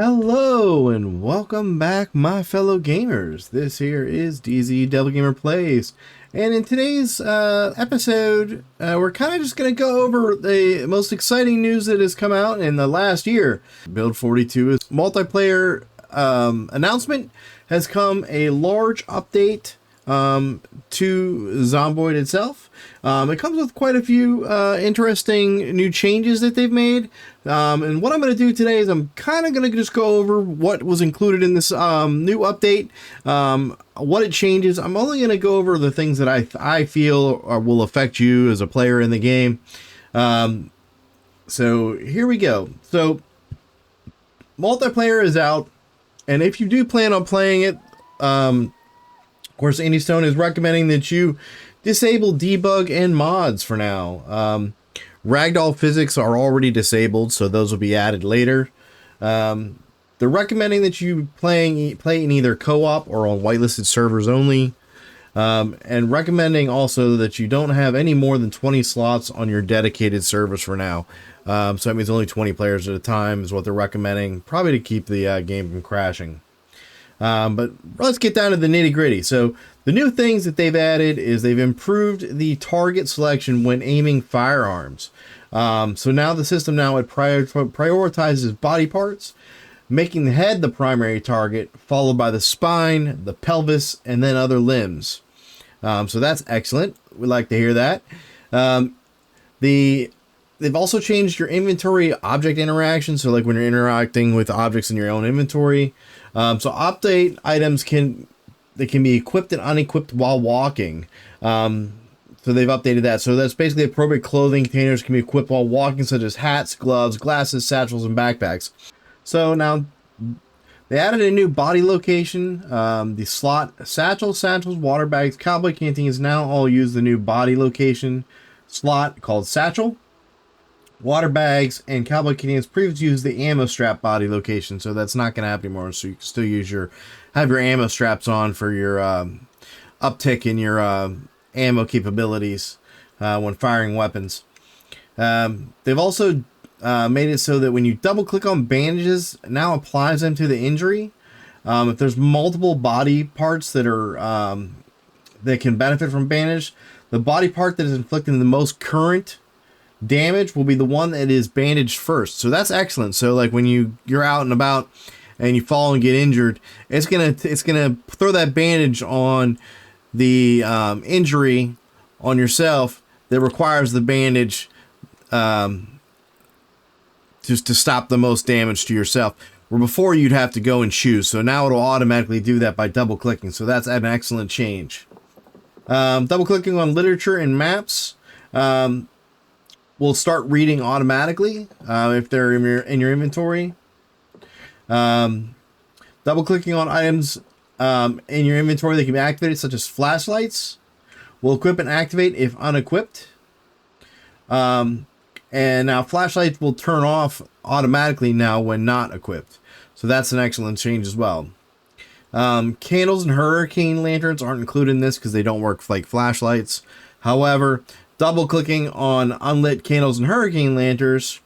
Hello and welcome back, my fellow gamers. This here is DZ Devil Gamer Plays, and in today's episode, we're kind of just going to go over the most exciting news that has come out in the last year. Build 42 is multiplayer announcement has come a large update to Zomboid itself. It comes with quite a few interesting new changes that they've made. And what I'm going to do today is I'm kind of going to just go over what was included in this new update, what it changes. I'm only going to go over the things that I feel will affect you as a player in the game. So here we go. So multiplayer is out, and if you do plan on playing it, of course, Andy Stone is recommending that you disable debug and mods for now. Ragdoll physics are already disabled, so those will be added later. They're recommending that you play in either co-op or on whitelisted servers only. And recommending also that you don't have any more than 20 slots on your dedicated servers for now. So that means only 20 players at a time is what they're recommending, probably to keep the game from crashing. But let's get down to the nitty gritty. So the new things that they've added is they've improved the target selection when aiming firearms. So now the system prioritizes body parts, making the head the primary target, followed by the spine, the pelvis, and then other limbs. So that's excellent. We like to hear that. They've also changed your inventory object interaction. So like when you're interacting with objects in your own inventory. So update items can be equipped and unequipped while walking. So they've updated that. So that's basically appropriate clothing containers can be equipped while walking, such as hats, gloves, glasses, satchels, and backpacks. So now they added a new body location. The slot satchels, water bags, cowboy canteens now all use the new body location slot called satchel. Water bags and cowboy canteens previously used the ammo strap body location, so that's not going to happen anymore. So you can still use have your ammo straps on for your uptick in your ammo capabilities when firing weapons. They've also made it so that when you double click on bandages, it now applies them to the injury. If there's multiple body parts that are that can benefit from bandage, the body part that is inflicting the most current damage will be the one that is bandaged first. So that's excellent. So like when you're out and about and you fall and get injured, it's gonna throw that bandage on the injury on yourself that requires the bandage just to stop the most damage to yourself, where before you'd have to go and choose. So now it'll automatically do that by double clicking. So that's an excellent change. Double clicking on literature and maps will start reading automatically if they're in your inventory. Double clicking on items in your inventory that can be activated, such as flashlights, will equip and activate if unequipped. And now flashlights will turn off automatically now when not equipped. So that's an excellent change as well. Candles and hurricane lanterns aren't included in this because they don't work like flashlights. However, double clicking on unlit candles and hurricane lanterns,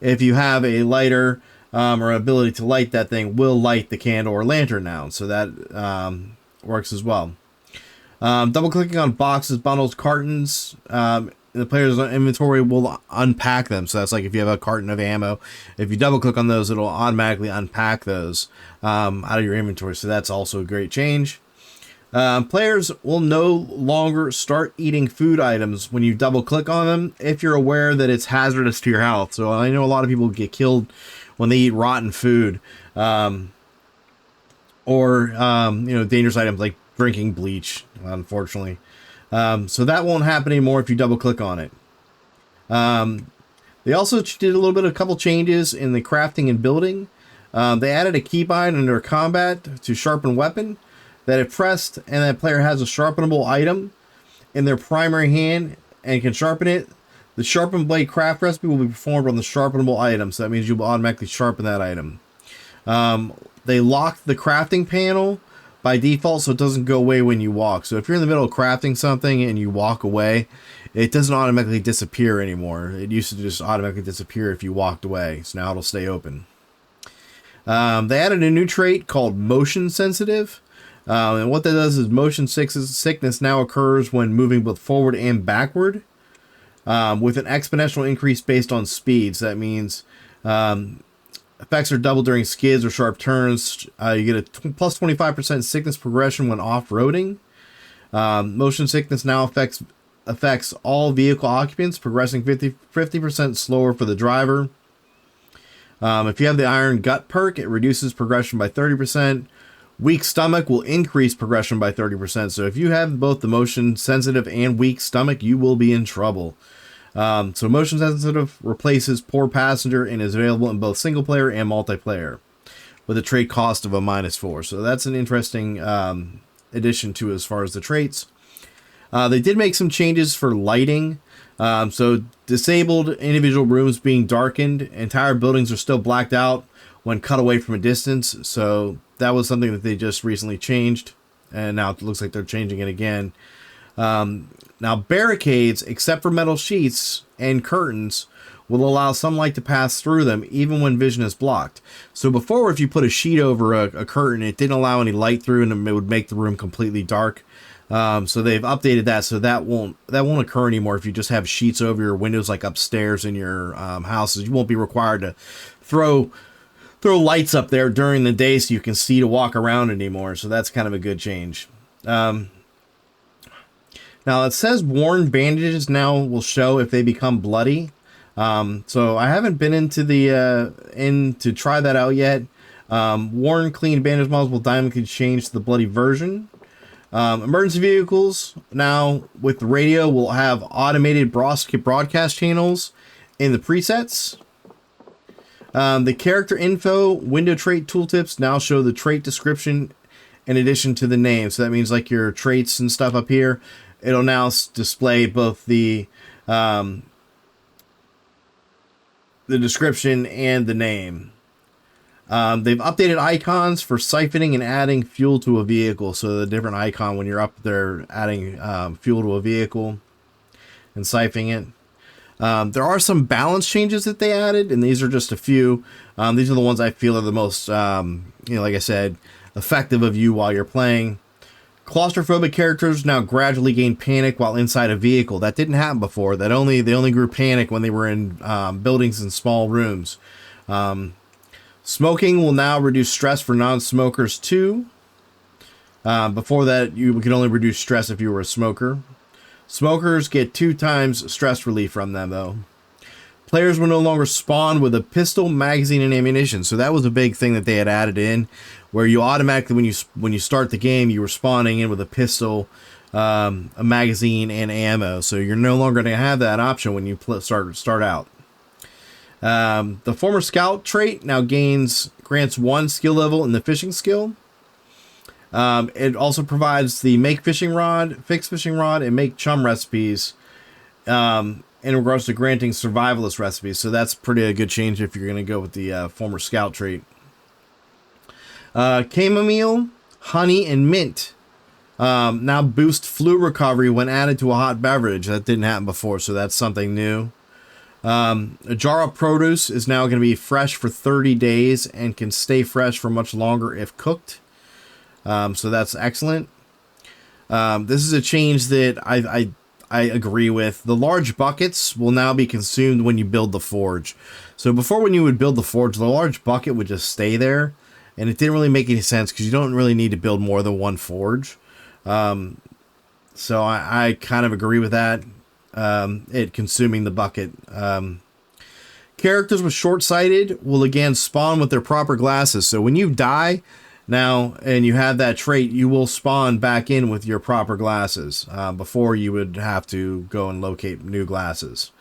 if you have a lighter or ability to light that thing, will light the candle or lantern now. So that works as well. Double clicking on boxes, bundles, cartons, the player's inventory will unpack them. So that's like if you have a carton of ammo, if you double click on those, it'll automatically unpack those out of your inventory. So that's also a great change. Players will no longer start eating food items when you double click on them if you're aware that it's hazardous to your health. So I know a lot of people get killed when they eat rotten food, or dangerous items like drinking bleach, unfortunately. So that won't happen anymore if you double click on it. They also did a couple changes in the crafting and building. They added a keybind under combat to sharpen weapon. That if pressed and that player has a sharpenable item in their primary hand and can sharpen it, the sharpened blade craft recipe will be performed on the sharpenable item. So that means you'll automatically sharpen that item. They locked the crafting panel by default, so it doesn't go away when you walk. So if you're in the middle of crafting something and you walk away, it doesn't automatically disappear anymore. It used to just automatically disappear if you walked away. So now it'll stay open. They added a new trait called motion sensitive. And what that does is motion sickness now occurs when moving both forward and backward, with an exponential increase based on speed. So that means effects are doubled during skids or sharp turns. You get a plus 25% sickness progression when off-roading. Motion sickness now affects all vehicle occupants, progressing 50% slower for the driver. If you have the iron gut perk, it reduces progression by 30%. Weak stomach will increase progression by 30%. So if you have both the motion sensitive and weak stomach, you will be in trouble. So motion sensitive replaces poor passenger and is available in both single player and multiplayer with a trait cost of a -4. So that's an interesting addition to as far as the traits. They did make some changes for lighting. So disabled individual rooms being darkened, entire buildings are still blacked out when cut away from a distance. So that was something that they just recently changed, and now it looks like they're changing it again. Now barricades, except for metal sheets and curtains, will allow sunlight to pass through them even when vision is blocked. So before, if you put a sheet over a curtain, it didn't allow any light through and it would make the room completely dark. So they've updated that, so that won't occur anymore. If you just have sheets over your windows, like upstairs in your houses, you won't be required to throw lights up there during the day so you can see to walk around anymore. So that's kind of a good change. Now it says worn bandages now will show if they become bloody. So I haven't been into the to try that out yet. Worn clean bandage models will dynamically change to the bloody version. Emergency vehicles now with the radio will have automated broadcast channels in the presets. The character info window trait tooltips now show the trait description in addition to the name. So that means like your traits and stuff up here, it'll now display both the description and the name. They've updated icons for siphoning and adding fuel to a vehicle. So the different icon when you're up there adding fuel to a vehicle and siphoning it. There are some balance changes that they added, and these are just a few. These are the ones I feel are the most, like I said, effective of you while you're playing. Claustrophobic characters now gradually gain panic while inside a vehicle. That didn't happen before. They only grew panic when they were in buildings and small rooms. Smoking will now reduce stress for non-smokers too. Before that, you could only reduce stress if you were a smoker. Smokers get 2 times stress relief from them, though. Players will no longer spawn with a pistol, magazine, and ammunition. So that was a big thing that they had added in, where you automatically, when you start the game, you were spawning in with a pistol, a magazine, and ammo. So you're no longer going to have that option when you start out. The former scout trait now grants 1 skill level in the fishing skill. It also provides the make fishing rod, fix fishing rod, and make chum recipes in regards to granting survivalist recipes. So that's a good change if you're going to go with the former scout trait. Chamomile, honey, and mint now boost flu recovery when added to a hot beverage. That didn't happen before, so that's something new. A jar of produce is now going to be fresh for 30 days and can stay fresh for much longer if cooked. So that's excellent. This is a change that I agree with. The large buckets will now be consumed when you build the forge. So before, when you would build the forge, the large bucket would just stay there, and it didn't really make any sense because you don't really need to build more than one forge. So I kind of agree with that. It consuming the bucket. Characters with short-sighted will again spawn with their proper glasses. So when you die now and you have that trait, you will spawn back in with your proper glasses. Before, you would have to go and locate new glasses.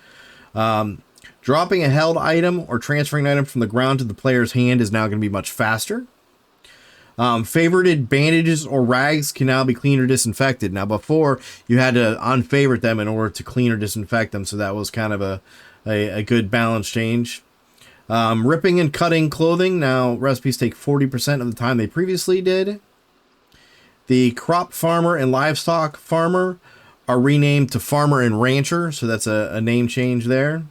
Dropping a held item or transferring an item from the ground to the player's hand is now going to be much faster. Favorited bandages or rags can now be cleaned or disinfected. Now before, you had to unfavorite them in order to clean or disinfect them, so that was kind of a good balance change. Ripping and cutting clothing, now recipes take 40% of the time they previously did. The crop farmer and livestock farmer are renamed to farmer and rancher, so that's a name change there.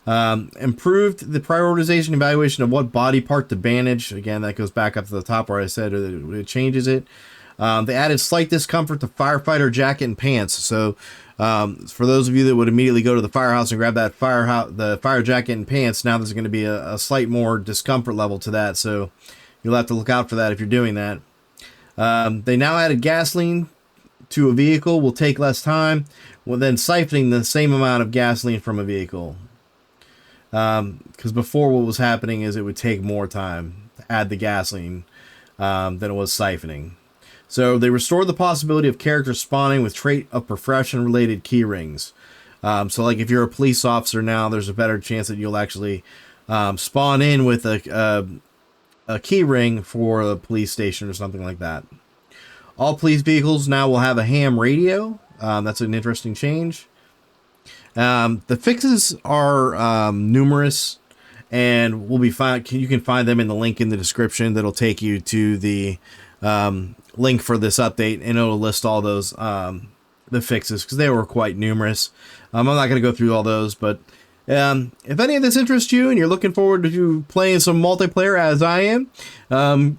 Improved the prioritization evaluation of what body part to bandage. Again, that goes back up to the top where I said it changes it. They added slight discomfort to firefighter jacket and pants. So for those of you that would immediately go to the firehouse and grab that the fire jacket and pants, now there's going to be a slight more discomfort level to that. So you'll have to look out for that if you're doing that. They now added gasoline to a vehicle will take less time, well, then siphoning the same amount of gasoline from a vehicle. Because before what was happening is it would take more time to add the gasoline than it was siphoning. So they restored the possibility of characters spawning with trait of profession related key rings. So like if you're a police officer now, there's a better chance that you'll actually spawn in with a key ring for a police station or something like that. All police vehicles now will have a ham radio. That's an interesting change. The fixes are numerous and will be found. You can find them in the link in the description that'll take you to the link for this update, and it'll list all those the fixes because they were quite numerous. I'm not going to go through all those, but if any of this interests you and you're looking forward to playing some multiplayer as I am,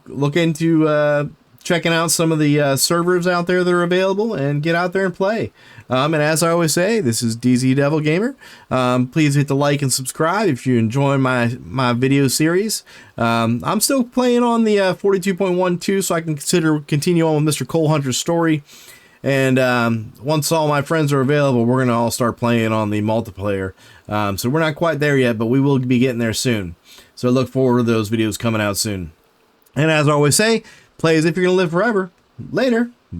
look into checking out some of the servers out there that are available and get out there and play. And as I always say, this is DZ Devil Gamer. Please hit the like and subscribe if you enjoy my video series. I'm still playing on the 42.12, so I can continue on with Mr. Cole Hunter's story. And once all my friends are available, we're going to all start playing on the multiplayer. So we're not quite there yet, but we will be getting there soon. So look forward to those videos coming out soon. And as I always say, play as if you're going to live forever. Later.